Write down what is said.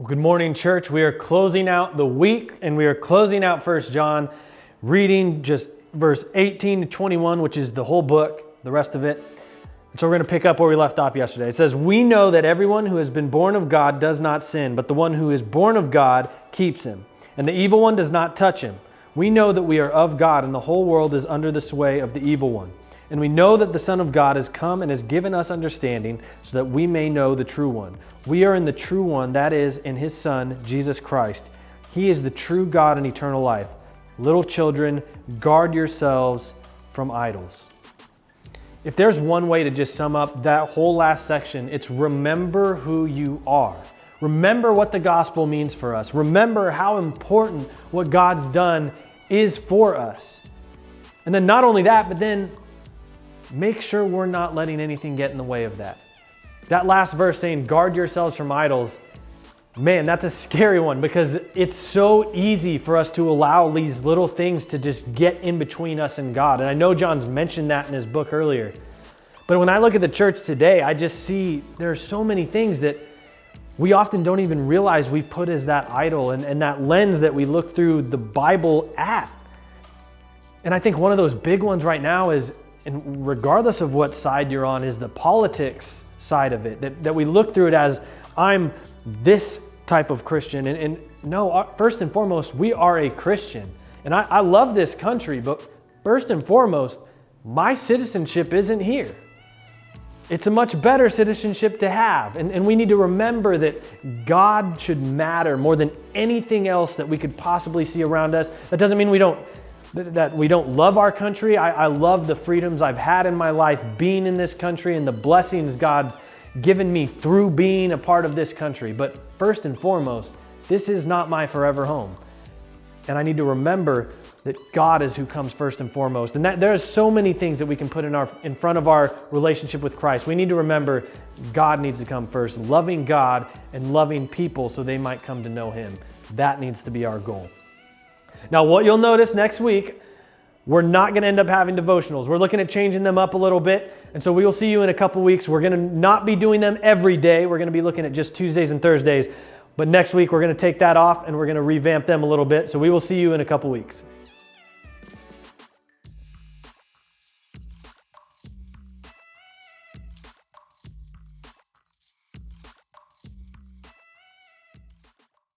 Well, good morning, church. We are closing out the week, and we are closing out 1 John, reading just verse 18 to 21, which is the whole book, the rest of it. So we're going to pick up where we left off yesterday. It says, "We know that everyone who has been born of God does not sin, but the one who is born of God keeps him, and the evil one does not touch him. We know that we are of God, and the whole world is under the sway of the evil one. And we know that the Son of God has come and has given us understanding so that we may know the true one. We are in the true one, that is, in his Son, Jesus Christ. He is the true God and eternal life. Little children, guard yourselves from idols." If there's one way to just sum up that whole last section, it's remember who you are. Remember what the gospel means for us. Remember how important what God's done is for us. And then not only that, but then make sure we're not letting anything get in the way of that. That last verse saying, guard yourselves from idols, man, that's a scary one because it's so easy for us to allow these little things to just get in between us and God. And I know John's mentioned that in his book earlier. But when I look at the church today, I just see there are so many things that we often don't even realize we put as that idol and that lens that we look through the Bible at. And I think one of those big ones right now is, and regardless of what side you're on, is the politics side of it. That we look through it as, I'm this type of Christian. And no, first and foremost, we are a Christian. And I love this country, but first and foremost, my citizenship isn't here. It's a much better citizenship to have. And we need to remember that God should matter more than anything else that we could possibly see around us. That doesn't mean we don't love our country. I love the freedoms I've had in my life being in this country and the blessings God's given me through being a part of this country. But first and foremost, this is not my forever home. And I need to remember that God is who comes first and foremost. And that there are so many things that we can put in front of our relationship with Christ. We need to remember God needs to come first. Loving God and loving people so they might come to know Him. That needs to be our goal. Now, what you'll notice next week, we're not going to end up having devotionals. We're looking at changing them up a little bit. And so we will see you in a couple weeks. We're going to not be doing them every day. We're going to be looking at just Tuesdays and Thursdays. But next week, we're going to take that off and we're going to revamp them a little bit. So we will see you in a couple weeks.